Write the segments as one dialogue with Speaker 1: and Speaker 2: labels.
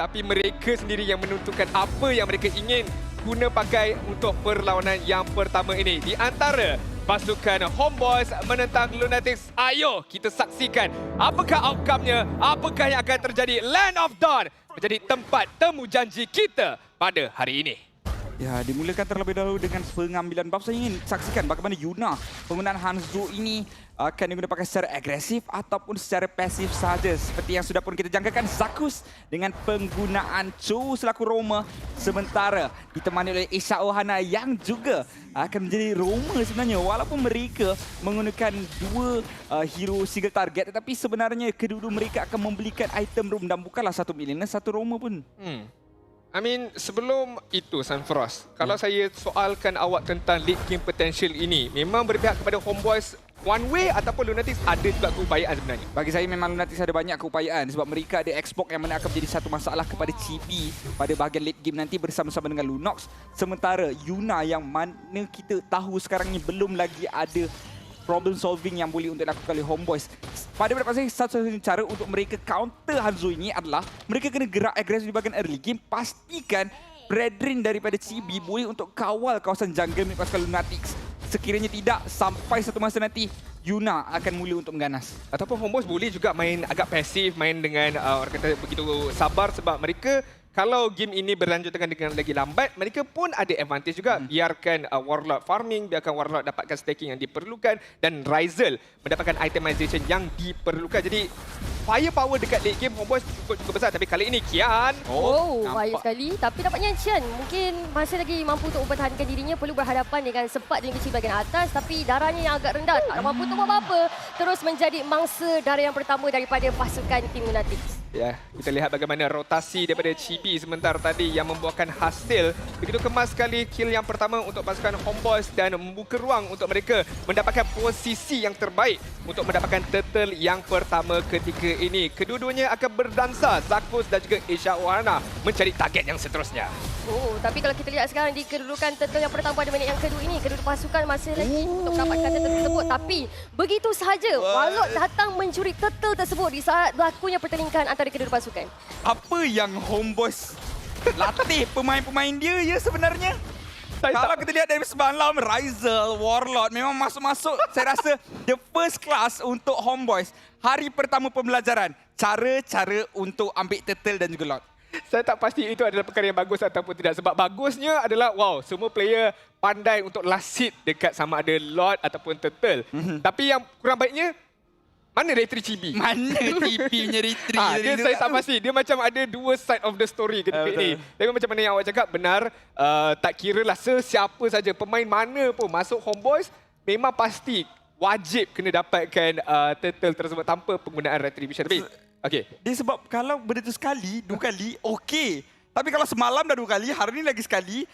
Speaker 1: tapi mereka sendiri yang menentukan apa yang mereka ingin guna pakai untuk perlawanan yang pertama ini. Di antara pasukan Homeboyz menentang Lunatics, ayo kita saksikan apakah outcome-nya, apakah yang akan terjadi. Land of Dawn menjadi tempat temu janji kita pada hari ini.
Speaker 2: Ya, dimulakan terlebih dahulu dengan pengambilan buff. Saya ingin saksikan bagaimana Yuna penggunaan Hanzo ini akan digunakan pakai secara agresif ataupun secara pasif saja. Seperti yang sudah pun kita jangkakan, Zakus dengan penggunaan Cho selaku Roma, sementara ditemani oleh Isha Ohana yang juga akan menjadi Roma sebenarnya. Walaupun mereka menggunakan dua hero single target, tetapi sebenarnya kedua-dua mereka akan membelikan item room dan bukanlah satu millionaire, satu Roma pun.
Speaker 1: Sebelum itu Sunfrost, kalau saya soalkan awak tentang late game potential ini, memang berpihak kepada Homeboyz one way ataupun Lunatics ada juga keupayaan sebenarnya?
Speaker 2: Bagi saya memang Lunatics ada banyak keupayaan sebab mereka ada Xbox yang mana akan menjadi satu masalah kepada Chibi pada bahagian late game nanti bersama-sama dengan Lunox. Sementara Yuna yang mana kita tahu sekarang ni belum lagi ada problem solving yang boleh untuk dilakukan oleh Homeboyz. Pada pendapat saya, satu-satunya cara untuk mereka counter Hanzo ini adalah mereka kena gerak agresif di bahagian early game. Pastikan Brethren daripada Chibi boleh untuk kawal kawasan jungle milik pasukan Lunatics. Sekiranya tidak, sampai satu masa nanti Yuna akan mula untuk mengganas.
Speaker 1: Ataupun Homeboyz boleh juga main agak pasif, main dengan orang kata begitu sabar sebab mereka kalau game ini berlanjut dengan lagi lambat, mereka pun ada advantage juga. Biarkan Warlord farming, biarkan Warlord dapatkan staking yang diperlukan dan Ryzel mendapatkan itemization yang diperlukan. Jadi firepower dekat late game Homeboyz cukup besar. Tapi kali ini Kian
Speaker 3: baik sekali. Tapi dapatnya Qian mungkin masih lagi mampu untuk mempertahankan dirinya, perlu berhadapan dengan Sepat dan kecil bahagian atas, tapi darahnya yang agak rendah, tak mampu untuk buat apa-apa. Terus menjadi mangsa darah yang pertama daripada pasukan tim Lunatics.
Speaker 1: Ya, kita lihat bagaimana rotasi daripada Chibi sebentar tadi yang membuahkan hasil. Begitu kemas sekali kill yang pertama untuk pasukan Homeboyz dan membuka ruang untuk mereka mendapatkan posisi yang terbaik untuk mendapatkan turtle yang pertama ketika ini. Kedua-duanya akan berdansa, Zakus dan juga Isha Ohana mencari target yang seterusnya.
Speaker 3: Tapi kalau kita lihat sekarang di kedudukan turtle yang pertama pada minit yang kedua ini, kedua pasukan masih lagi untuk mendapatkan turtle tersebut. Tapi begitu sahaja, Warlord datang mencuri turtle tersebut di saat berlakunya pertandingan antara kedua pasukan.
Speaker 2: Apa yang Homeboyz latih pemain-pemain dia ya sebenarnya? Kalau kita lihat dari semalam, Ryzel, Warlord memang masuk-masuk. Saya rasa the first class untuk Homeboyz. Hari pertama pembelajaran, cara-cara untuk ambil turtle dan juga Lord.
Speaker 1: Saya tak pasti itu adalah perkara yang bagus ataupun tidak. Sebab bagusnya adalah, semua player pandai untuk last hit dekat sama ada Lord ataupun Turtle. Tapi yang kurang baiknya, mana retry Chibi?
Speaker 2: Mana TP punya retry?
Speaker 1: Saya tak pasti. Dia macam ada dua side of the story ketika ini. Tapi macam mana yang awak cakap, benar. Tak kira lah sesiapa saja, pemain mana pun masuk Homeboyz, memang pasti wajib kena dapatkan Turtle tersebut tanpa penggunaan retribution. Tapi
Speaker 2: Dia sebab kalau benda tu sekali, dua kali, okey. Tapi kalau semalam dah dua kali, hari ni lagi sekali,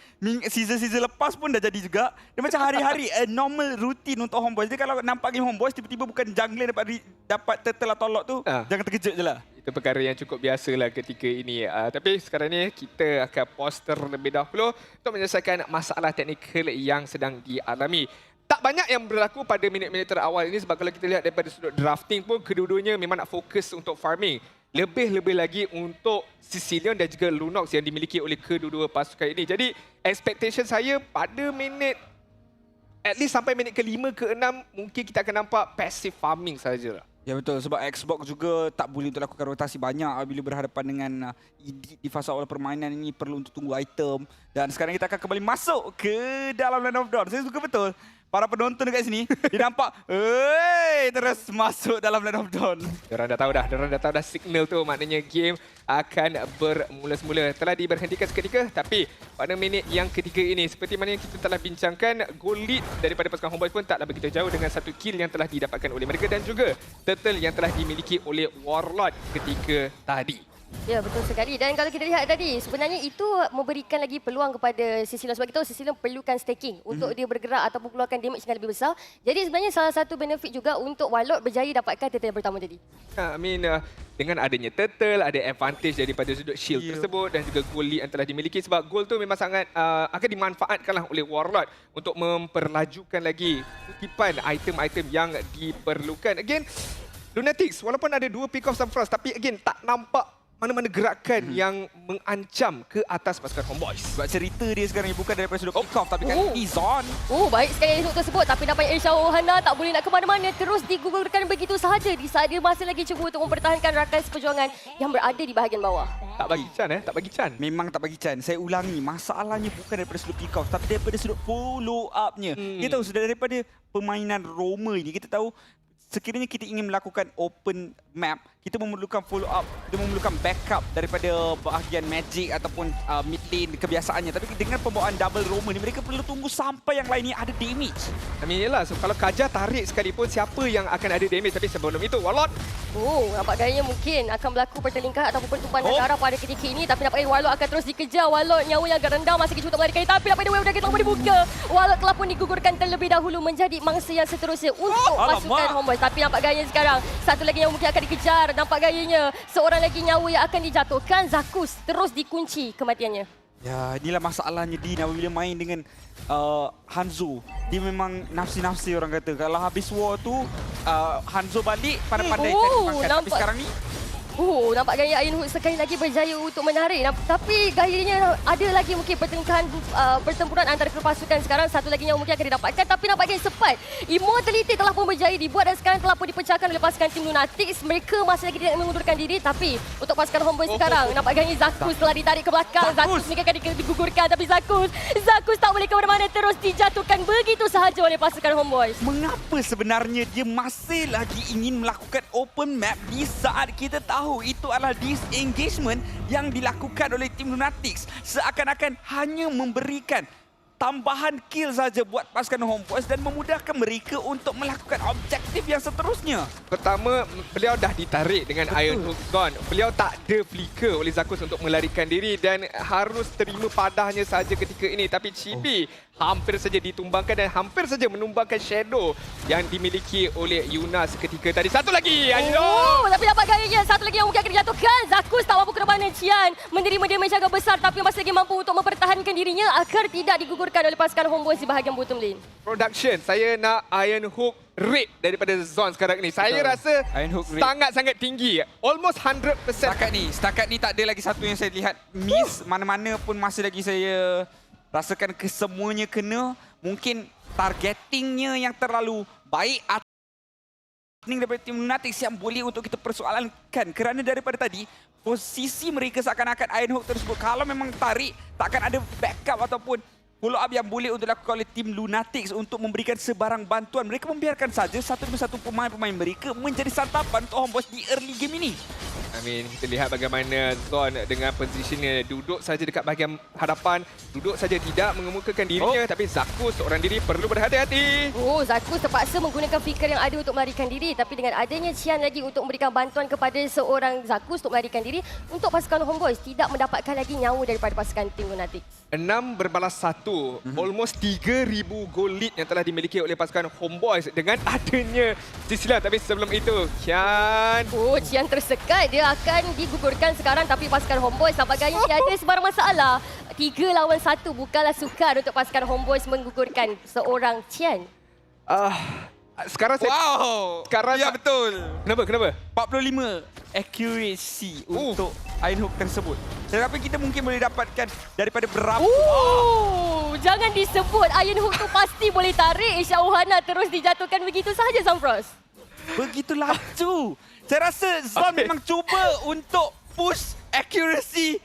Speaker 2: season-season lepas pun dah jadi juga. Dia macam hari-hari, normal routine untuk Homeboyz. Jadi kalau nampak game Homeboyz, tiba-tiba bukan jungler dapat turtle atau lock tu, jangan terkejut je lah.
Speaker 1: Itu perkara yang cukup biasa lah ketika ini. Tapi sekarang ni kita akan pause terlebih dahulu untuk menyelesaikan masalah teknikal yang sedang dialami. Tak banyak yang berlaku pada minit-minit terawal ini sebab kalau kita lihat daripada sudut drafting pun kedua-duanya memang nak fokus untuk farming. Lebih-lebih lagi untuk Sicilian dan juga Lunox yang dimiliki oleh kedua-dua pasukan ini. Jadi expectation saya pada minit at least sampai minit ke-5 ke-6 mungkin kita akan nampak passive farming sahaja.
Speaker 2: Ya betul, sebab Xbox juga tak boleh untuk lakukan rotasi banyak bila berhadapan dengan edit di fasa awal permainan ini, perlu untuk tunggu item. Dan sekarang kita akan kembali masuk ke dalam Land of Dawn. Saya suka betul para penonton dekat sini, dia nampak, terus masuk dalam Land of Dawn.
Speaker 1: Diorang dah tahu dah signal tu, maknanya game akan bermula semula. Telah diberhentikan seketika, tapi pada minit yang ketiga ini, seperti mana yang kita telah bincangkan, goal lead daripada pasukan Homeboyz pun taklah begitu jauh dengan satu kill yang telah didapatkan oleh mereka dan juga turtle yang telah dimiliki oleh Warlord ketika tadi.
Speaker 3: Ya, betul sekali. Dan kalau kita lihat tadi, sebenarnya itu memberikan lagi peluang kepada Sicilian. Sebab kita tahu Sicilian perlukan staking untuk dia bergerak ataupun keluarkan damage yang lebih besar. Jadi sebenarnya salah satu benefit juga untuk Warlord berjaya dapatkan turtle yang pertama tadi.
Speaker 1: Dengan adanya turtle, ada advantage daripada sudut shield tersebut dan juga goal lead yang telah dimiliki. Sebab goal tu memang sangat akan dimanfaatkanlah oleh Warlord untuk memperlajukan lagi kutipan item-item yang diperlukan. Again, Lunatics walaupun ada dua pick off Sunfrost, tapi again tak nampak mana-mana gerakan yang mengancam ke atas pasukan Homeboys.
Speaker 2: Sebab cerita dia sekarang ni bukan daripada sudut kick off tapi kali ni Zon.
Speaker 3: Baik sekali Ayan Hook tersebut. Tapi nampaknya Aisyah Ohana tak boleh nak ke mana-mana. Terus digugurkan begitu sahaja di saat dia masih lagi cuba untuk mempertahankan rakan seperjuangan yang berada di bahagian bawah.
Speaker 1: Tak bagi Chan tak bagi Chan.
Speaker 2: Memang tak bagi Chan. Saya ulangi, masalahnya bukan daripada sudut kick off tapi daripada sudut follow up-nya. Kita tahu sudah daripada permainan Roma ini, kita tahu sekiranya kita ingin melakukan open map, kita memerlukan follow up, kita memerlukan backup daripada bahagian Magic ataupun mid lane kebiasaannya. Tapi dengan pembawaan double Roma ni, mereka perlu tunggu sampai yang lain ni ada damage.
Speaker 1: I mean, yelah, so kalau Kaja tarik sekalipun, siapa yang akan ada damage? Tapi sebelum itu, Warlord.
Speaker 3: Nampak gayanya mungkin akan berlaku pertelingkahan ataupun pertumpahan darah pada ketika ini. Tapi nampaknya Warlord akan terus dikejar. Warlord nyawa yang agak rendah, masih cuba untuk melarikan. Tapi nampaknya wave dragon telah pun dibuka. Warlord telah pun digugurkan terlebih dahulu menjadi mangsa yang seterusnya untuk pasukan Homeboys. Tapi nampak gayanya sekarang, satu lagi yang mungkin akan dikejar. Nampak gayanya, seorang lagi nyawa yang akan dijatuhkan. Zakus terus dikunci kematiannya.
Speaker 2: Ya, inilah masalahnya Din apabila main dengan Hanzo. Dia memang nafsi-nafsi orang kata. Kalau habis war tu, Hanzo balik pandai-pandai cari pangkat. Tapi sekarang ni,
Speaker 3: nampak gaya Iron Hood sekali lagi berjaya untuk menarik. Tapi gayanya ada lagi mungkin pertelingkahan pertempuran antara kedua pasukan sekarang. Satu lagi yang mungkin akan didapatkan. Tapi nampaknya sempat. Immortality telah pun berjaya dibuat dan sekarang telah pun dipecahkan oleh pasukan tim Lunatics. Mereka masih lagi tidak mengundurkan diri. Tapi untuk pasukan Homeboys sekarang, nampak gaya Zakus telah ditarik ke belakang. Zakus mungkin akan digugurkan. Tapi Zakus tak boleh ke mana-mana. Terus dijatuhkan begitu sahaja oleh pasukan Homeboys.
Speaker 2: mengapa sebenarnya dia masih lagi ingin melakukan open map di saat kita tahu itu adalah disengagement yang dilakukan oleh tim Lunatics, seakan-akan hanya memberikan tambahan kill saja buat pasukan Homeboys dan memudahkan mereka untuk melakukan objektif yang seterusnya.
Speaker 1: Pertama, beliau dah ditarik dengan Iron Hook Zone. Beliau tak ada flicker oleh Zakus untuk melarikan diri dan harus terima padahnya saja ketika ini. Tapi Chibi hampir saja ditumbangkan dan hampir saja menumbangkan Shadow yang dimiliki oleh Yuna seketika tadi. Satu lagi!
Speaker 3: Tapi dapat gayanya. Satu lagi yang mungkin akan dijatuhkan. Zakus tak mampu ke mana. Cian menerima damage agak besar tapi masih lagi mampu untuk mempertahankan dirinya agar tidak digugurkan oleh pasukan Homeboys di bahagian bottom lane.
Speaker 1: Production, saya nak Iron Hook rate daripada Zone sekarang ni. Saya rasa
Speaker 2: Iron Hook rate
Speaker 1: sangat-sangat tinggi. Almost 100%.
Speaker 2: Setakat ni tak ada lagi satu yang saya lihat miss. Mana-mana pun masih lagi saya rasakan kesemuanya kena. Mungkin targetingnya yang terlalu baik daripada tim Lunatics yang boleh untuk kita persoalankan. Kerana daripada tadi, posisi mereka seakan-akan Iron Hook tersebut kalau memang tarik, takkan ada backup ataupun follow up yang boleh untuk dilakukan oleh tim Lunatics untuk memberikan sebarang bantuan. Mereka membiarkan saja satu demi satu pemain-pemain mereka menjadi santapan untuk Homeboys di early game ini.
Speaker 1: I mean, kita lihat bagaimana Zone dengan positionnya duduk saja dekat bahagian hadapan, duduk saja tidak mengemukakan dirinya, tapi Zakus seorang diri perlu berhati-hati.
Speaker 3: Zakus terpaksa menggunakan flicker yang ada untuk melarikan diri, tapi dengan adanya Cian lagi untuk memberikan bantuan kepada seorang Zakus untuk melarikan diri, untuk pasukan Homeboys tidak mendapatkan lagi nyawa daripada pasukan tim Lunatics.
Speaker 1: 6 berbalas 1, almost 3,000 gol lead yang telah dimiliki oleh pasukan Homeboys dengan adanya sisilah. Tapi sebelum itu, Cian
Speaker 3: Cian tersekat. Dia akan digugurkan sekarang tapi pasukan Homeboys nampaknya tiada sebarang masalah. 3 lawan 1 bukanlah sukar untuk pasukan Homeboys menggugurkan seorang Cian.
Speaker 1: sekarang saya... Sekarang
Speaker 2: Ya betul.
Speaker 1: Kenapa?
Speaker 2: 45 accuracy untuk Iron Hook tersebut. Tetapi kita mungkin boleh dapatkan daripada berapa...
Speaker 3: Jangan disebut. Iron Hook tu pasti boleh tarik. Aisyah Ohana terus dijatuhkan begitu sahaja, Samfrost.
Speaker 2: Begitu laju. Saya rasa Zon memang cuba untuk push accuracy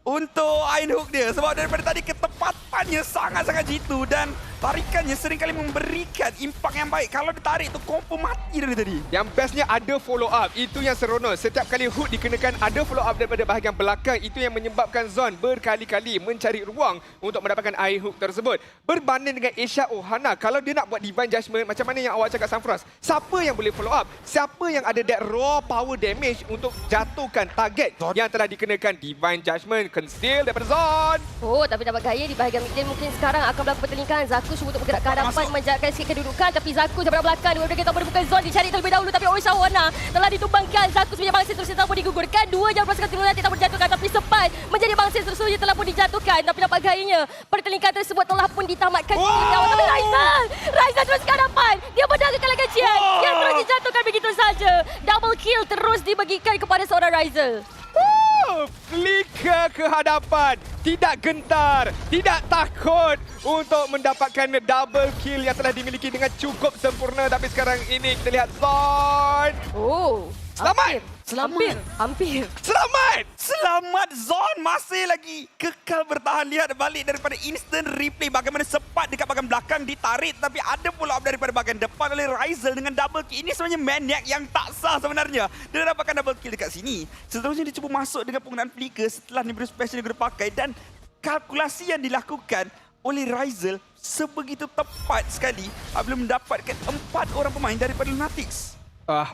Speaker 2: untuk Iron Hook dia. Sebab daripada tadi ketepatannya sangat-sangat jitu dan tarikannya seringkali memberikan impak yang baik. Kalau ditarik tu confirm mati dari tadi.
Speaker 1: Yang bestnya ada follow up. Itu yang seronok. Setiap kali hook dikenakan ada follow up daripada bahagian belakang. Itu yang menyebabkan Zone berkali-kali mencari ruang untuk mendapatkan air hook tersebut. Berbanding dengan Aisyah Ohana, kalau dia nak buat Divine Judgment, macam mana yang awak cakap Samfrost, siapa yang boleh follow up? Siapa yang ada that raw power damage untuk jatuhkan target yang telah dikenakan? Divine Judgment, conceal daripada Zone.
Speaker 3: Tapi dapat gaya di bahagian mid lane mungkin sekarang akan berlaku pertelingkahan. Zakus cuba untuk bergerak ke hadapan, menjaga sikit kedudukan. Tapi Zakus daripada belakang, dia bergerak menemukan Zone, dicari terlebih dahulu. Tapi Aisyah Ohana telah ditumbangkan. Zakus punya bangsa terus telah pun digugurkan. 2 jam pasukan tim Lunatics telah pun dijatuhkan. Tapi sempat menjadi bangsa tersebut telah pun dijatuhkan. Tapi dapat gayanya, pertelingkahan tersebut telah pun ditamatkan. Tapi Raizal terus ke hadapan. Dia berdagang kalahkan Cian. Dia terus dijatuhkan begitu saja. Double kill terus dibagikan kepada seorang Raizal.
Speaker 1: Flicker ke hadapan. Tidak gentar, tidak takut untuk mendapatkan double kill yang telah dimiliki dengan cukup sempurna. Tapi sekarang ini kita lihat Zon.
Speaker 3: Oh,
Speaker 1: Selamat!
Speaker 3: Hampir.
Speaker 2: Selamat Zon masih lagi kekal bertahan. Lihat balik daripada instant replay bagaimana sempat dekat bahagian belakang ditarik tapi ada pula daripada bahagian depan oleh Ryzel dengan double kill. Ini sebenarnya Maniac yang tak sah sebenarnya. Dia dapatkan double kill dekat sini. Seterusnya dia cuba masuk dengan penggunaan flicker setelah Nimbus Special dia pakai dan kalkulasi yang dilakukan oleh Ryzel sebegitu tepat sekali apabila mendapatkan 4 orang pemain daripada Lunatics.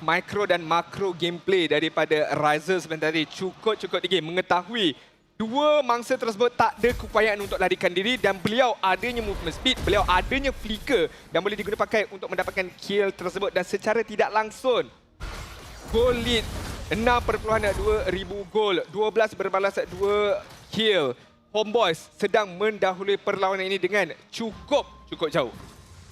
Speaker 1: Micro dan makro gameplay daripada Ryzel sebentar tadi cukup tinggi mengetahui dua mangsa tersebut tak ada keupayaan untuk larikan diri dan beliau adanya movement speed, beliau adanya flicker yang boleh digunakan pakai untuk mendapatkan kill tersebut dan secara tidak langsung goal lead 6.2,000 gol, 12 berbalas 2 kill. Homeboys sedang mendahului perlawanan ini dengan cukup jauh.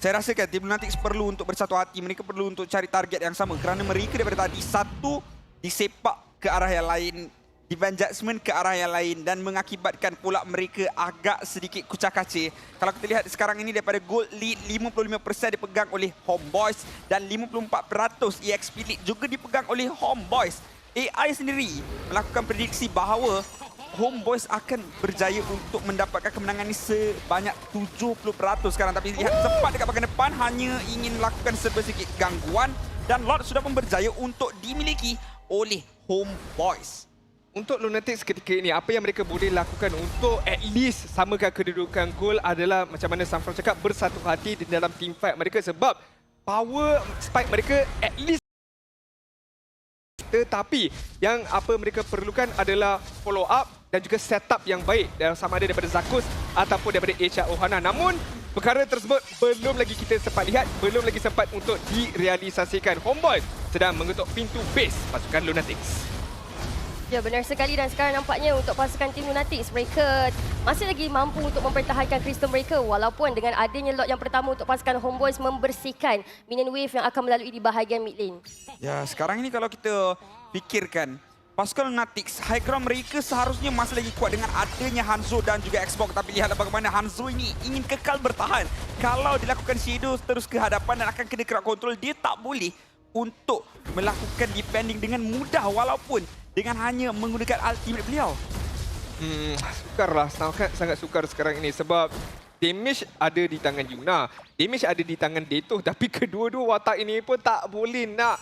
Speaker 2: Saya rasa kan tim Lunatics perlu untuk bersatu hati. Mereka perlu untuk cari target yang sama. Kerana mereka daripada tadi satu disepak ke arah yang lain. Divine Judgment ke arah yang lain. Dan mengakibatkan pula mereka agak sedikit kucak-kacir. Kalau kita lihat sekarang ini daripada gold lead 55% dipegang oleh Homeboys. Dan 54% EXP lead juga dipegang oleh Homeboys. AI sendiri melakukan prediksi bahawa Homeboys akan berjaya untuk mendapatkan kemenangan ini sebanyak 70% sekarang. Tapi lihat sempat dekat bahagian depan hanya ingin melakukan serba sedikit gangguan. Dan Lord sudah pun berjaya untuk dimiliki oleh Homeboys.
Speaker 1: Untuk Lunatics ketika ini, apa yang mereka boleh lakukan untuk at least samakan kedudukan gol adalah macam mana Sanfron cakap, bersatu hati di dalam team fight mereka sebab power spike mereka at least. Tetapi yang apa mereka perlukan adalah follow up dan juga setup yang baik sama ada daripada Zakus ataupun daripada HR Ohana. Namun perkara tersebut belum lagi kita sempat lihat, belum lagi sempat untuk direalisasikan. Homeboys sedang mengetuk pintu base pasukan Lunatics.
Speaker 3: Ya, benar sekali dan sekarang nampaknya untuk pasukan tim Lunatics mereka masih lagi mampu untuk mempertahankan Crystal mereka walaupun dengan adanya lot yang pertama untuk pasukan Homeboys membersihkan minion wave yang akan melalui di bahagian mid lane.
Speaker 2: Ya, sekarang ini kalau kita fikirkan pasukan Lunatics, high ground mereka seharusnya masih lagi kuat dengan adanya Hanzo dan juga Xbox. Tapi lihatlah bagaimana Hanzo ini ingin kekal bertahan. Kalau dilakukan Shadow terus ke hadapan dan akan kena crowd control, dia tak boleh untuk melakukan defending dengan mudah walaupun dengan hanya menggunakan ultimate beliau.
Speaker 1: Sukarlah, sangat sukar sekarang ini sebab damage ada di tangan Yuna, damage ada di tangan Detoh, tapi kedua-dua watak ini pun tak boleh nak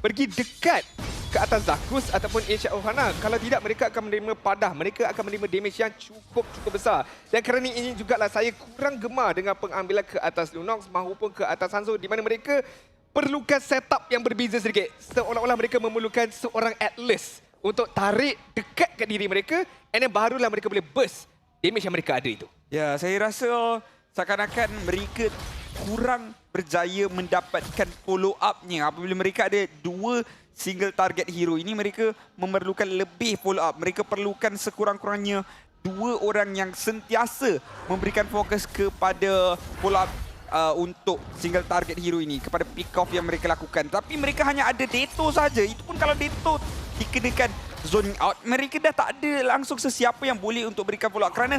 Speaker 1: pergi dekat ke atas Zakus ataupun HR Ohana. Kalau tidak, mereka akan menerima padah, mereka akan menerima damage yang cukup besar. Dan kerana ini jugalah saya kurang gemar dengan pengambilan ke atas Lunox maupun ke atas Hanzo di mana mereka perlukan setup yang berbeza sedikit. Seolah-olah mereka memerlukan seorang Atlas untuk tarik dekat ke diri mereka and then barulah mereka boleh burst damage yang mereka ada itu.
Speaker 2: Ya, saya rasa seakan-akan mereka kurang berjaya mendapatkan follow up-nya. Apabila mereka ada dua single target hero ini, mereka memerlukan lebih follow up. Mereka perlukan sekurang-kurangnya dua orang yang sentiasa memberikan fokus kepada follow up untuk single target hero ini, kepada pick off yang mereka lakukan. Tapi mereka hanya ada Detoh saja. Itu pun kalau Detoh dikenakan zoning out, mereka dah tak ada langsung sesiapa yang boleh untuk berikan follow up kerana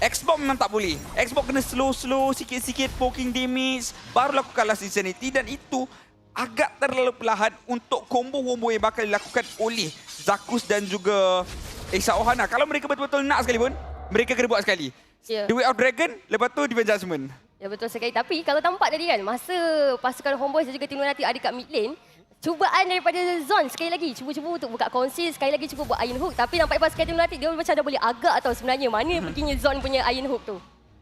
Speaker 2: Xbox memang tak boleh. Xbox kena slow-slow, sikit-sikit poking damage, baru lakukan last insanity dan itu agak terlalu perlahan untuk combo-combo yang bakal dilakukan oleh Zakus dan juga Esa Ohana. Kalau mereka betul-betul nak sekali pun, mereka kena buat sekali.
Speaker 3: Yeah.
Speaker 2: The Way of Dragon, lepas tu Divine Judgment.
Speaker 3: Ya, betul sekali. Tapi kalau tampak tadi kan, masa pasukan Homeboys dan juga tim Lunatics ada kat mid lane, cubaan daripada Zon sekali lagi cuba-cuba untuk buka conceal, sekali lagi cuba buat iron hook, tapi nampaknya pasukan tim Lunatics dia macam dah boleh agak atau sebenarnya mana perginya Zon punya iron hook tu.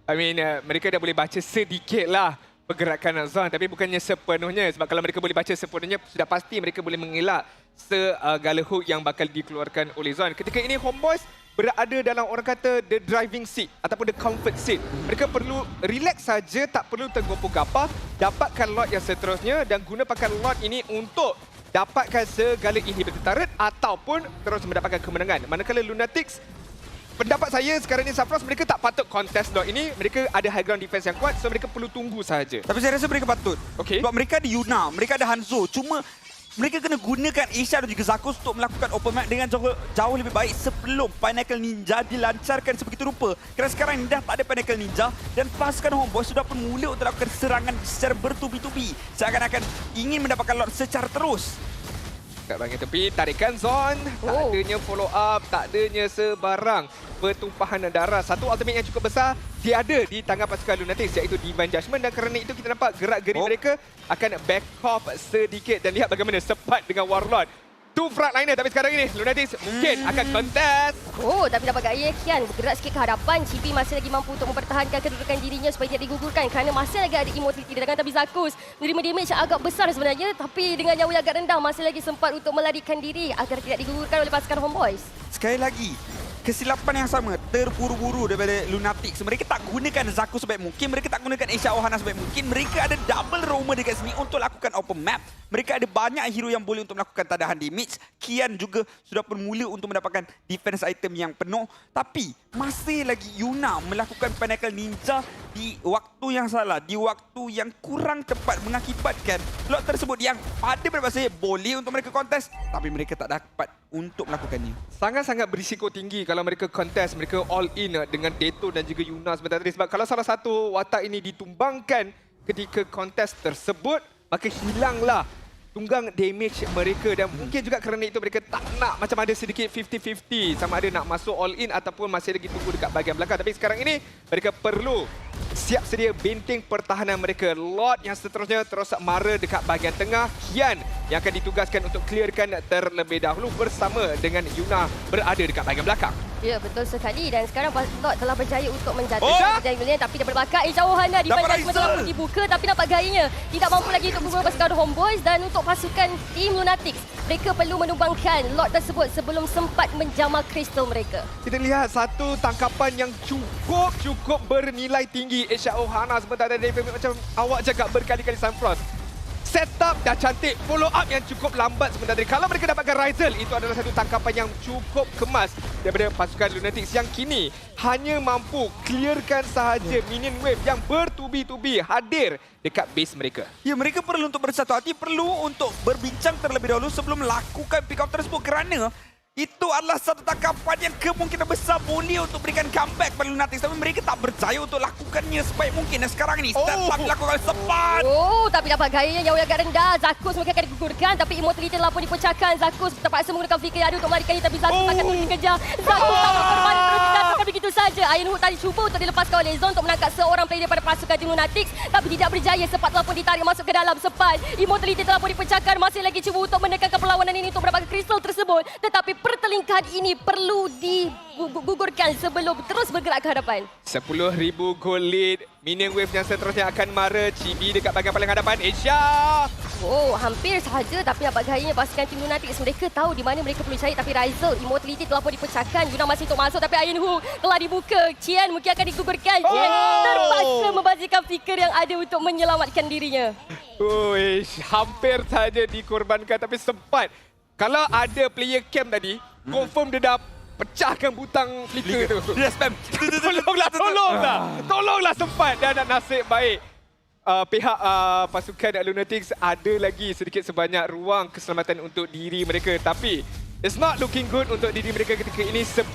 Speaker 1: I mean, mereka dah boleh baca sedikit lah pergerakan Zon, tapi bukannya sepenuhnya sebab kalau mereka boleh baca sepenuhnya sudah pasti mereka boleh mengelak segala hook yang bakal dikeluarkan oleh Zon. Ketika ini Homeboys berada dalam orang kata the driving seat ataupun the comfort seat. Mereka perlu relax saja, tak perlu tergopoh gapah, dapatkan lot yang seterusnya dan guna pakai lot ini untuk dapatkan segala inhibitor turret ataupun terus mendapatkan kemenangan. Manakala Lunatics, pendapat saya sekarang ni Safros mereka tak patut contest lot ini. Mereka ada high ground defense yang kuat, so mereka perlu tunggu sahaja.
Speaker 2: Tapi saya rasa mereka patut.
Speaker 1: Okay.
Speaker 2: Sebab mereka ada Yuna, mereka ada Hanzo. Cuma mereka kena gunakan Asia dan juga Zakus untuk melakukan open map dengan jauh lebih baik sebelum Pinnacle Ninja dilancarkan sebegitu rupa. Kerana sekarang ni dah tak ada Pinnacle Ninja dan pasukan Homeboys sudah pun mula untuk lakukan serangan secara bertubi-tubi. Seakan-akan ingin mendapatkan lot secara terus.
Speaker 1: Kat bahagian tepi, tarikan zone. Tak adanya follow up, tak adanya sebarang pertumpahan darah. Satu ultimate yang cukup besar tiada di tangan pasukan Lunatics, iaitu Divine Judgment. Dan kerana itu kita nampak gerak-geri mereka akan back off sedikit. Dan lihat bagaimana sepat dengan Warlord. Two frontliner, tapi sekarang ini Lunatics mungkin akan contest.
Speaker 3: Tapi dapat gaya Kian bergerak sikit ke hadapan. Chibi masih lagi mampu untuk mempertahankan kedudukan dirinya supaya tidak digugurkan kerana masih lagi ada immortality di tangan. Tapi Zakus menerima damage yang agak besar sebenarnya, tapi dengan nyawa yang agak rendah masih lagi sempat untuk melarikan diri agar tidak digugurkan oleh pasukan Homeboys.
Speaker 2: Sekali lagi, kesilapan yang sama, terburu-buru daripada Lunatics. Mereka tak gunakan Zaku sebaik mungkin, mereka tak gunakan Asia Ohana sebaik mungkin. Mereka ada double roamer dekat sini untuk lakukan open map. Mereka ada banyak hero yang boleh untuk melakukan tadahan damage. Kian juga sudah pun mula untuk mendapatkan defense item yang penuh. Tapi masih lagi Yuna melakukan Pinnacle Ninja di waktu yang salah, di waktu yang kurang tepat, mengakibatkan lot tersebut yang pada beberapa saya boleh untuk mereka kontes, tapi mereka tak dapat untuk melakukannya.
Speaker 1: Sangat-sangat berisiko tinggi kalau mereka contest, mereka all in dengan Deto dan juga Yuna sebentar tadi. Sebab kalau salah satu watak ini ditumbangkan ketika kontes tersebut, maka hilanglah tunggang damage mereka. Dan mungkin juga kerana itu mereka tak nak macam ada sedikit 50-50 sama ada nak masuk all in ataupun masih lagi tunggu dekat bahagian belakang. Tapi sekarang ini mereka perlu siap sedia benteng pertahanan mereka. Lord yang seterusnya terus mara dekat bahagian tengah. Kian yang akan ditugaskan untuk clearkan terlebih dahulu bersama dengan Yuna berada dekat bahagian belakang.
Speaker 3: Ya, betul sekali. Dan sekarang Lord telah berjaya untuk menjatuhkan Javelin, tapi dia berbakat Asia Ohana di Divine telah pun dibuka, tapi nampak gayanya tidak mampu lagi untuk menggugurkan pasukan Homeboys. Dan untuk pasukan tim Lunatics, mereka perlu menumbangkan Lord tersebut sebelum sempat menjamah kristal mereka.
Speaker 1: Kita lihat satu tangkapan yang cukup bernilai tinggi. Asia Ohana sebentar tadi macam awak cakap berkali-kali Sunfrost. Setup dah cantik, follow up yang cukup lambat sebentar tadi. Kalau mereka dapatkan Rizal, itu adalah satu tangkapan yang cukup kemas daripada pasukan Lunatics yang kini hanya mampu clearkan sahaja minion wave yang bertubi-tubi hadir dekat base mereka.
Speaker 2: Ya, mereka perlu untuk bersatu hati, perlu untuk berbincang terlebih dahulu sebelum melakukan pick up tersebut kerana itu adalah satu tangkapan yang kemungkinan besar boleh untuk berikan comeback pada Lunatics, tapi mereka tak berjaya untuk lakukannya sebaik mungkin. Dan sekarang ini Starbuck dilakukan sepat.
Speaker 3: Tapi dapat gayanya yang agak rendah. Zakus mereka akan digugurkan, tapi immortality telah pun dipecahkan. Zakus terpaksa menggunakan fikir adu untuk melarikan ini, tapi Zakus akan terus dikejar. Zakus tak dapat bermain, terus dikatakan begitu saja. Ironwood tadi cuba untuk dilepaskan oleh Zone untuk menangkap seorang player daripada pasukan tim Lunatics, tapi tidak berjaya. Sepat telah pun ditarik masuk ke dalam sepat. Immortality telah pun dipecahkan, masih lagi cuba untuk menekankan perlawanan ini untuk mendapatkan kristal tersebut. Tetapi pertelingkahan ini perlu digugurkan sebelum terus bergerak ke hadapan.
Speaker 1: 10,000 gold lead. Minion wave yang seterusnya akan mara. Chibi dekat bahagian paling hadapan. Asia!
Speaker 3: Hampir sahaja, tapi nampak gayanya pasukan tim Lunatics. Mereka tahu di mana mereka perlu cari, tapi Rizal, immortality telah pun dipecahkan. Yuna masih untuk masuk, tapi Iron Hook telah dibuka. Cian mungkin akan digugurkan. Cian terpaksa membazirkan fikir yang ada untuk menyelamatkan dirinya.
Speaker 1: Hampir saja dikorbankan, tapi sempat. Kalau ada player camp tadi, confirm dia dah pecahkan butang flicker tu.
Speaker 2: Dia spam.
Speaker 1: Tolonglah sempat. Dan nasib baik pihak pasukan Lunatics ada lagi sedikit sebanyak ruang keselamatan untuk diri mereka. Tapi it's not looking good untuk diri mereka ketika ini. 10,000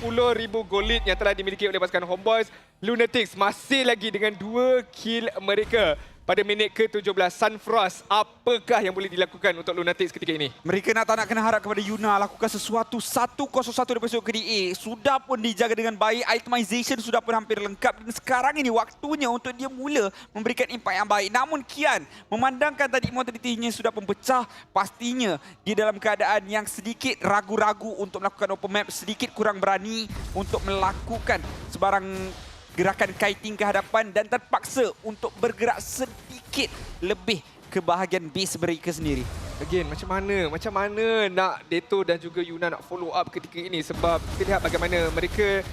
Speaker 1: gold lead yang telah dimiliki oleh pasukan Homeboys. Lunatics masih lagi dengan 2 kill mereka. Pada minit ke-17, Sunfrost, apakah yang boleh dilakukan untuk Lunatics ketika ini?
Speaker 2: Mereka nak tak nak kena harap kepada Yuna lakukan sesuatu 1-0-1 daripada sudut KDA. Sudah pun dijaga dengan baik, itemization sudah pun hampir lengkap. Dan sekarang ini waktunya untuk dia mula memberikan impact yang baik. Namun Kian, memandangkan tadi immortality-nya sudah pun pecah, pastinya dia dalam keadaan yang sedikit ragu-ragu untuk melakukan open map, sedikit kurang berani untuk melakukan sebarang gerakan kiting ke hadapan dan terpaksa untuk bergerak sedikit lebih ke bahagian base mereka sendiri.
Speaker 1: Again, macam mana nak Deto dan juga Yuna nak follow up ketika ini, sebab kita lihat bagaimana mereka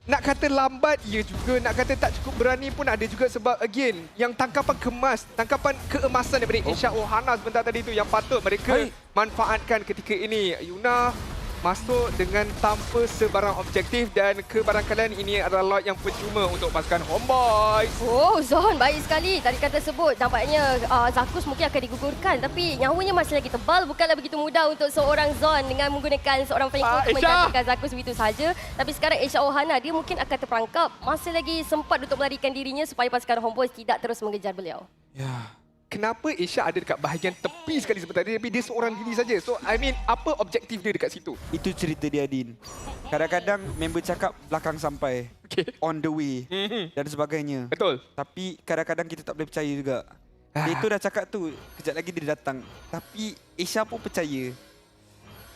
Speaker 1: nak kata lambat, ya juga. Nak kata tak cukup berani pun ada juga, sebab again, yang tangkapan kemas, tangkapan keemasan daripada Asia Ohana sebentar tadi tu yang patut mereka manfaatkan ketika ini. Yuna masuk dengan tanpa sebarang objektif dan kebarangkalian ini adalah lot yang percuma untuk pasukan Homeboyz.
Speaker 3: Oh, Zon baik sekali. Tadi kata sebut nampaknya Zakus mungkin akan digugurkan tapi nyawanya masih lagi tebal. Bukanlah begitu mudah untuk seorang Zon dengan menggunakan seorang pengikut untuk menjatuhkan Zakus begitu saja. Tapi sekarang Asia Ohana dia mungkin akan terperangkap. Masih lagi sempat untuk melarikan dirinya supaya pasukan Homeboyz tidak terus mengejar beliau.
Speaker 2: Ya.
Speaker 1: Kenapa Asia ada dekat bahagian tepi sekali sebentar dia, tapi dia seorang diri saja. So, apa objektif dia dekat situ?
Speaker 2: Itu cerita dia, Din. Kadang-kadang member cakap belakang sampai, on the way dan sebagainya.
Speaker 1: Betul.
Speaker 2: Tapi kadang-kadang kita tak boleh percaya juga. Dia tu dah cakap tu, kejap lagi dia datang. Tapi Asia pun percaya.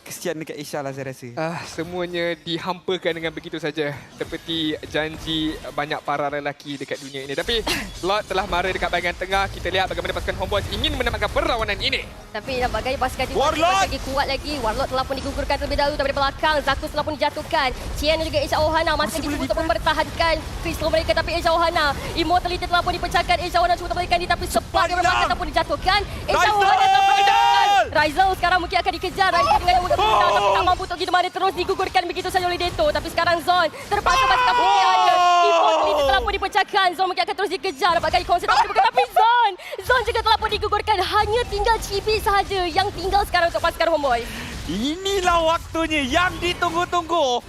Speaker 2: Kesian dekat Asia lah saya rasa.
Speaker 1: Semuanya dihampakan dengan begitu saja. Seperti janji banyak para lelaki dekat dunia ini. Tapi Lot telah mara dekat bahagian tengah. Kita lihat bagaimana pasukan Homeboyz ingin menamatkan perlawanan ini.
Speaker 3: Tapi nampaknya pasukan
Speaker 2: Warlord!
Speaker 3: masih lagi kuat lagi. Warlord telah pun digugurkan terlebih dahulu daripada belakang. Zakus telah pun dijatuhkan. Chien dan juga Asia Ohana masih lagi untuk mempertahankan pistol mereka. Tapi Asia Ohana, Immortality telah pun dipecahkan. Asia Ohana cuba melarikan diri tapi sepat daripada belakang telah pun dijatuhkan. Asia Ohana telah pun dijatuhkan. Raizal sekarang mungkin akan dikejar. Raizal dengan yang mudah tapi tak mampu untuk gimana terus digugurkan begitu saja oleh Deto. Tapi sekarang Zon terpaksa pasukan putih ada. Immortality telah pun dipecahkan. Zon mungkin akan terus dikejar. Dapat kali konsep tapi Zon juga telah pun digugurkan. Hanya tinggal Chibi sahaja yang tinggal sekarang untuk pasukan Homeboyz.
Speaker 2: Inilah waktunya yang ditunggu-tunggu.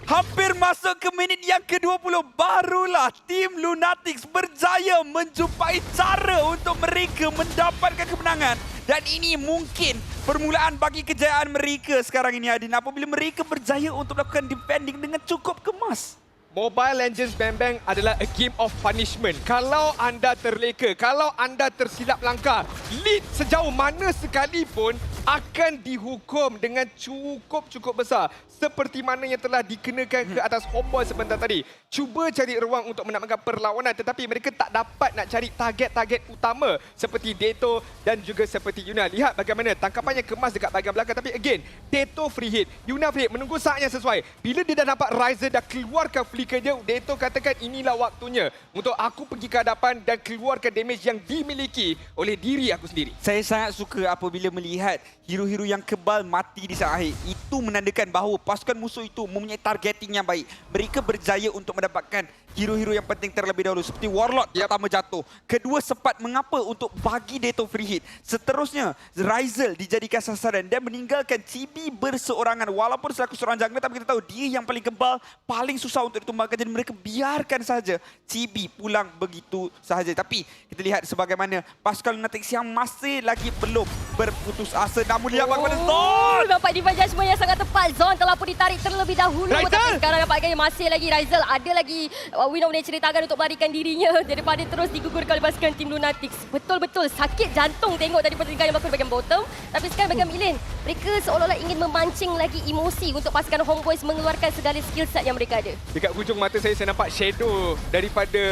Speaker 2: Hampir masuk ke minit yang ke-20. Barulah tim Lunatics berjaya menjumpai cara untuk mereka mendapatkan kemenangan. Dan ini mungkin permulaan bagi kejayaan mereka sekarang ini, Adin. Apabila mereka berjaya untuk melakukan defending dengan cukup kemas.
Speaker 1: Mobile Legends Bang Bang adalah a game of punishment. Kalau anda terleka, kalau anda tersilap langkah, lead sejauh mana sekalipun akan dihukum dengan cukup besar. Seperti mana yang telah dikenakan ke atas Homeboyz sebentar tadi. Cuba cari ruang untuk menamatkan perlawanan tetapi mereka tak dapat nak cari target-target utama seperti Deto dan juga seperti Yuna. Lihat bagaimana tangkapannya kemas dekat bahagian belakang tapi again, Deto free hit. Yuna free hit menunggu saat yang sesuai. Bila dia dah nampak Ryzer dah keluarkan flicker dia, Deto katakan inilah waktunya untuk aku pergi ke hadapan dan keluarkan damage yang dimiliki oleh diri aku sendiri.
Speaker 2: Saya sangat suka apabila melihat hero-hero yang kebal mati di saat akhir. Itu menandakan bahawa pasukan musuh itu mempunyai targeting yang baik. Mereka berjaya untuk mendapatkan hero-hero yang penting terlebih dahulu. Seperti Warlord pertama jatuh. Kedua sempat mengapa untuk bagi Deto free hit. Seterusnya, Ryzel dijadikan sasaran dan meninggalkan Chibi berseorangan. Walaupun selaku seorang jungler, tapi kita tahu dia yang paling kebal, paling susah untuk ditumbangkan. Jadi mereka biarkan saja Chibi pulang begitu sahaja. Tapi kita lihat sebagaimana pasukan Lunatics yang masih lagi belum berputus asa. Namun lihat bagaimana Zon!
Speaker 3: Nampak diva judgement yang sangat tepat. Zon telah pun ditarik terlebih dahulu. Tapi sekarang nampak gaya masih lagi Ryzel. Ada lagi win of nature tangan untuk melarikan dirinya daripada terus digugurkan oleh pasukan tim Lunatics. Betul-betul sakit jantung tengok tadi pertandingan yang berlaku di bahagian bottom. Tapi sekarang bahagian Milin, mereka seolah-olah ingin memancing lagi emosi untuk pasukan Homeboyz mengeluarkan segala skill set yang mereka ada.
Speaker 1: Dekat hujung mata saya nampak shadow daripada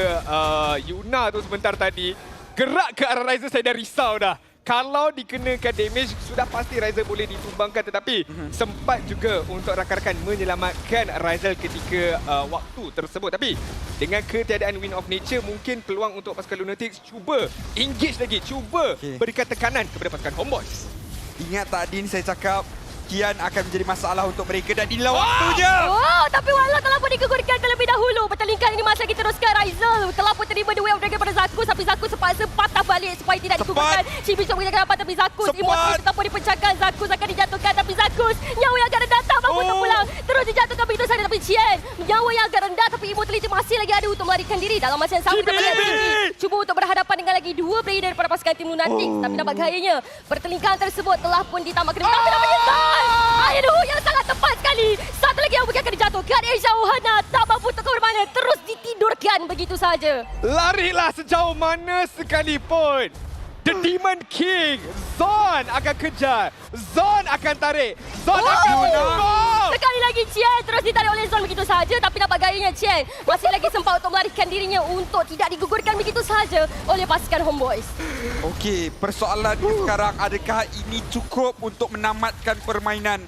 Speaker 1: Yuna tu sebentar tadi. Gerak ke arah Ryzer saya dah risau dah. Kalau dikenakan damage, sudah pasti Ryzel boleh ditumbangkan. Tetapi sempat juga untuk rakan-rakan menyelamatkan Ryzel ketika waktu tersebut. Tapi dengan ketiadaan Win of Nature, mungkin peluang untuk pasukan Lunatics cuba engage lagi. Cuba berikan tekanan kepada pasukan Homeboyz.
Speaker 2: Ingat tak, Din, saya cakap Kian akan menjadi masalah untuk mereka dan inilah waktunya.
Speaker 3: Oh, tapi Warlord telah pun digugurkan terlebih dahulu. Pertelingkan ini masih lagi teruskan. Ryzel telah pun terima the way of dragon pada Zakus. Tapi Zakus sepaksa patah balik supaya tidak digugurkan. Chibi cuba mengejar apa tapi Zakus. Immortality tetap pun dipecahkan. Zakus akan dijatuhkan tapi Zakus nyawa yang agak rendah tak mampu untuk pulang. Terus dijatuhkan begitu saja tapi Chien. Nyawa yang agak rendah tapi Immortality masih lagi ada untuk melarikan diri. Dalam masa yang sama cuba untuk berhadapan dengan lagi dua player daripada pasukan tim Lunatics. Tapi nampak gayanya pertelingkan tersebut telah pun ditamatkan. Tapi namanya Zon! Aduh, yang sangat tepat sekali. Satu lagi yang mungkin akan dijatuhkan. Asia Ohana tak mampu untuk ke mana. Terus ditidurkan begitu saja.
Speaker 1: Larilah sejauh mana sekalipun. The Demon King. Zon akan kejar. Zon akan tarik. Zon akan menunggu.
Speaker 3: Sekali lagi Chien terus ditarik oleh Zon begitu saja. Tapi nampak gayanya Chien masih lagi sempat untuk melarikan dirinya untuk tidak digugurkan begitu saja oleh pasukan Homeboyz.
Speaker 2: Okey, persoalan sekarang, adakah ini cukup untuk menamatkan permainan?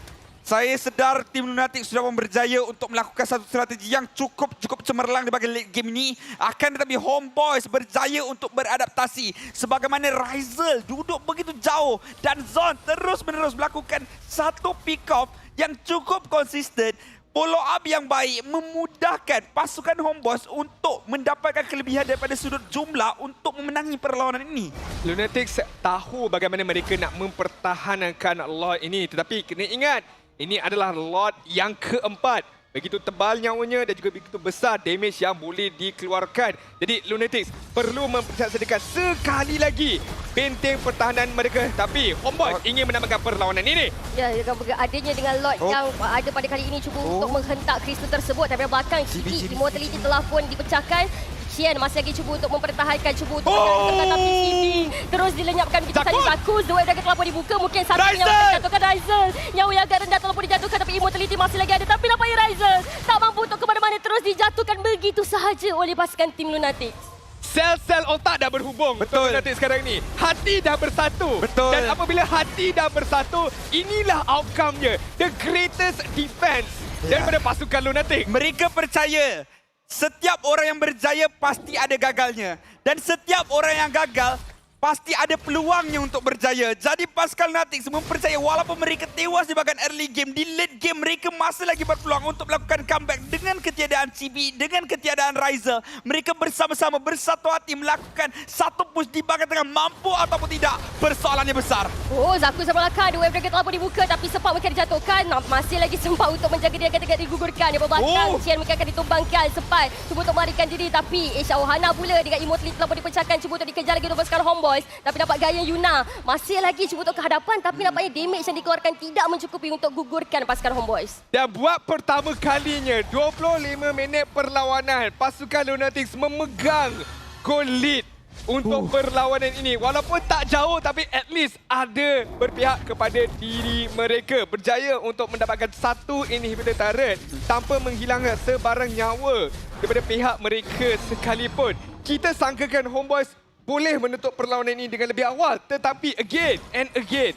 Speaker 2: Saya sedar tim Lunatics sudah berjaya untuk melakukan satu strategi yang cukup cemerlang di bahagian late game ini. Akan tetapi Homeboyz berjaya untuk beradaptasi. Sebagaimana Ryzel duduk begitu jauh dan Zon terus-menerus melakukan satu pick off yang cukup konsisten, follow up yang baik memudahkan pasukan Homeboys untuk mendapatkan kelebihan daripada sudut jumlah untuk memenangi perlawanan ini.
Speaker 1: Lunatics tahu bagaimana mereka nak mempertahankan Lord ini. Tetapi kena ingat, ini adalah Lord yang keempat. Begitu tebal nyawanya dan juga begitu besar damage yang boleh dikeluarkan. Jadi Lunatics perlu mempersiapkan sekali lagi benteng pertahanan mereka. Tapi Homeboys ingin menambahkan perlawanan ini.
Speaker 3: Ya, adanya dengan Lord yang ada pada kali ini cuba untuk menghentak kristal tersebut. Dari belakang, Chibi Immortality telah pun dipecahkan. Qian masih lagi cuba untuk mempertahankan, cuba untuk menjatuhkan, tapi Chibi terus dilenyapkan begitu saja. Zaku, The Wave Dragon telah pun dibuka. Mungkin satu yang akan dijatuhkan Ryzel. Nyawa yang agak rendah telah pun dijatuhkan, tapi Immortality masih lagi ada. Tapi nampaknya Ryzel tak mampu untuk ke mana-mana, terus dijatuhkan begitu sahaja oleh pasukan tim Lunatics.
Speaker 1: Sel-sel otak dah berhubung.
Speaker 2: Betul.
Speaker 1: Lunatics sekarang ni. Hati dah bersatu.
Speaker 2: Betul.
Speaker 1: Dan apabila hati dah bersatu, inilah outcome-nya. The greatest defense daripada pasukan Lunatics.
Speaker 2: Mereka percaya setiap orang yang berjaya pasti ada gagalnya. Dan setiap orang yang gagal pasti ada peluangnya untuk berjaya. Jadi pasukan Lunatics mempercayai walaupun mereka tewas di bahagian early game, di late game mereka masih lagi berpeluang untuk melakukan comeback dengan ketiadaan Chibi, dengan ketiadaan Ryzel. Mereka bersama-sama bersatu hati melakukan satu push di bahagian tengah, mampu ataupun tidak, persoalannya besar.
Speaker 3: Oh, Zaku sama belakang, The Wave Dragon telah pun dibuka, tapi sempat mungkin dijatuhkan. Masih lagi sempat untuk menjaga dia akan tegak digugurkan. Di belakang, Qian mungkin akan ditumbangkan. Sempat cuba untuk melarikan diri, tapi Asia Ohana pula dengan Immortality telah pun dipecahkan. Cuba untuk dikejar lagi untuk pasukan Homeboys. Tapi dapat gaya Yuna. Masih lagi cuba untuk ke hadapan, tapi nampaknya damage yang dikeluarkan tidak mencukupi untuk gugurkan pasukan Homeboys.
Speaker 1: Dan buat pertama kalinya, 25 minit perlawanan, pasukan Lunatics memegang goal lead untuk perlawanan ini. Walaupun tak jauh, tapi at least ada berpihak kepada diri mereka. Berjaya untuk mendapatkan satu inhibitor turret tanpa menghilangkan sebarang nyawa daripada pihak mereka sekalipun. Kita sangkakan Homeboys boleh menutup perlawanan ini dengan lebih awal. Tetapi again and again,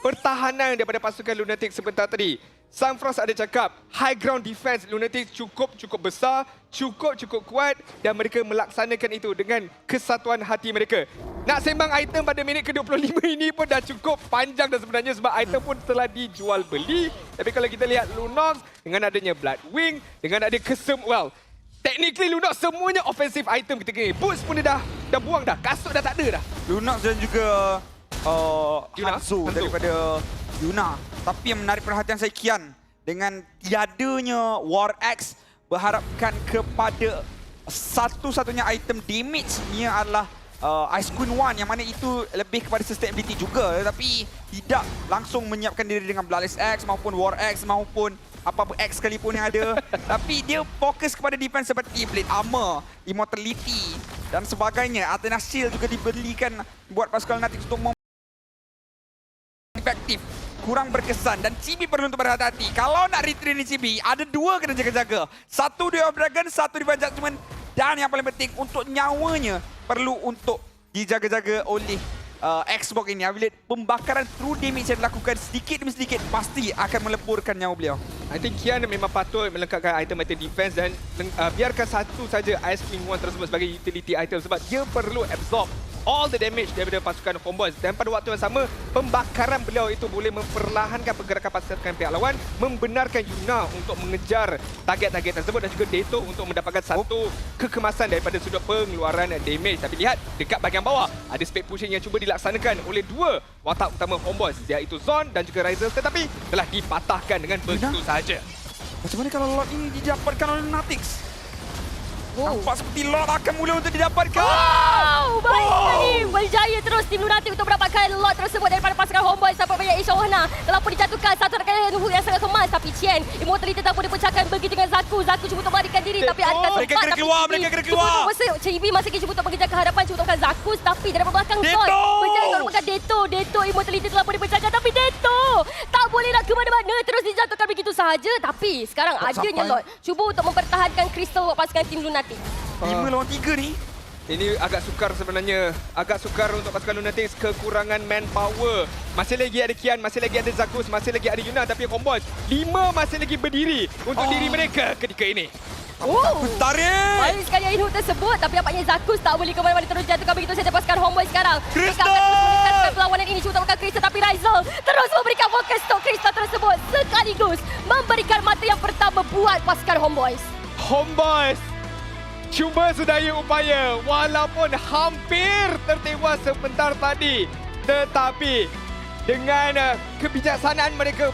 Speaker 1: pertahanan daripada pasukan Lunatics sebentar tadi. Sunfrost ada cakap, high ground defense Lunatics cukup besar, cukup kuat dan mereka melaksanakan itu dengan kesatuan hati mereka. Nak sembang item pada minit ke-25 ini pun dah cukup panjang dah sebenarnya sebab item pun telah dijual beli. Tapi kalau kita lihat Lunox dengan adanya Bloodwing, dengan ada technically Lunox semuanya offensive item ketika ini. Boots pun dia dah buang dah. Kasut dah tak ada dah.
Speaker 2: Lunox dan juga
Speaker 1: Yuna?
Speaker 2: Hanzo daripada Yuna. Tapi yang menarik perhatian saya Qian, dengan tiadanya War Axe, berharapkan kepada satu-satunya item damage-nya adalah Ice Queen 1, yang mana itu lebih kepada sustainability juga, tapi tidak langsung menyiapkan diri dengan Bloodless Axe maupun War Axe maupun apa-apa X sekalipun yang ada. Tapi dia fokus kepada defense seperti Blade Armor, Immortality dan sebagainya. Athena Shield juga dibelikan buat pasukan Lunatics untuk efektif. Kurang berkesan dan Chibi perlu untuk berhati-hati. Kalau nak retrain ni Chibi, ada dua kena jaga-jaga. Satu Day of Dragon, satu Divine Judgment. Dan yang paling penting untuk nyawanya perlu untuk dijaga-jaga oleh Xbox ini. Apabila pembakaran true damage yang dilakukan sedikit demi sedikit, pasti akan melepurkan nyawa beliau.
Speaker 1: I think Qian memang patut melengkapkan item-item defense dan biarkan satu saja Ice King 1 tersebut sebagai utility item sebab dia perlu absorb all the damage daripada pasukan Homeboys. Dan pada waktu yang sama, pembakaran beliau itu boleh memperlahankan pergerakan pasukan pihak lawan, membenarkan Yuna untuk mengejar target-target tersebut dan juga Dato untuk mendapatkan satu kekemasan daripada sudut pengeluaran damage. Tapi lihat, dekat bahagian bawah, ada spec pushing yang cuba dilaksanakan oleh dua watak utama Homeboys, iaitu Zon dan juga Ryzel, tetapi telah dipatahkan dengan begitu sahaja.
Speaker 2: Macam mana kalau Lord ini didapatkan oleh Lunatics?
Speaker 3: Oh.
Speaker 2: Nampak seperti Lord akan mula untuk didapatkan.
Speaker 3: Wow, baik sekali. Berjaya terus tim Lunatics untuk mendapatkan lot tersebut daripada pasukan Homeboys. Sampai banyak Asia Ohana telah pun dijatuhkan. Satu rekan yang sangat kemas. Tapi Qian, Immortality telah pun dipecahkan begitu dengan Zaku. Zaku cuba untuk melarikan diri. Tapi ada sempat.
Speaker 2: Mereka kena keluar, mereka kena keluar.
Speaker 3: Chibi masih cuba untuk mengejar ke hadapan. Cuba untuk Zaku. Tapi dari belakang Zon. Berjaya untuk menemukan Dato. Dato, Immortality telah pun dipecahkan. Tapi Dato tak boleh nak ke mana-mana. Terus dijatuhkan begitu sahaja. Tapi sekarang adanya lot. Cuba untuk mempertahankan Crystal pasukan tim Lunatics.
Speaker 2: 5 lawan 3 ni.
Speaker 1: Ini agak sukar sebenarnya. Agak sukar untuk pasukan Lunatics, kekurangan manpower. Masih lagi ada Qian, masih lagi ada Zakus, masih lagi ada Yuna. Tapi Homeboys, 5 masih lagi berdiri untuk diri mereka ketika ini.
Speaker 2: Zakus tarik.
Speaker 3: Baik sekali input tersebut, tapi nampaknya Zakus tak boleh kembali terus jatuhkan begitu saja pasukan Homeboy sekarang.
Speaker 2: Crystal!
Speaker 3: Mereka akan terus meningkatkan perlawanan ini, cuba makan Crystal, tapi Rizal terus memberikan fokus untuk Crystal tersebut sekaligus memberikan mata yang pertama buat pasukan Homeboys.
Speaker 1: Homeboys cuba sedaya upaya walaupun hampir tertewas sebentar tadi, tetapi dengan kebijaksanaan mereka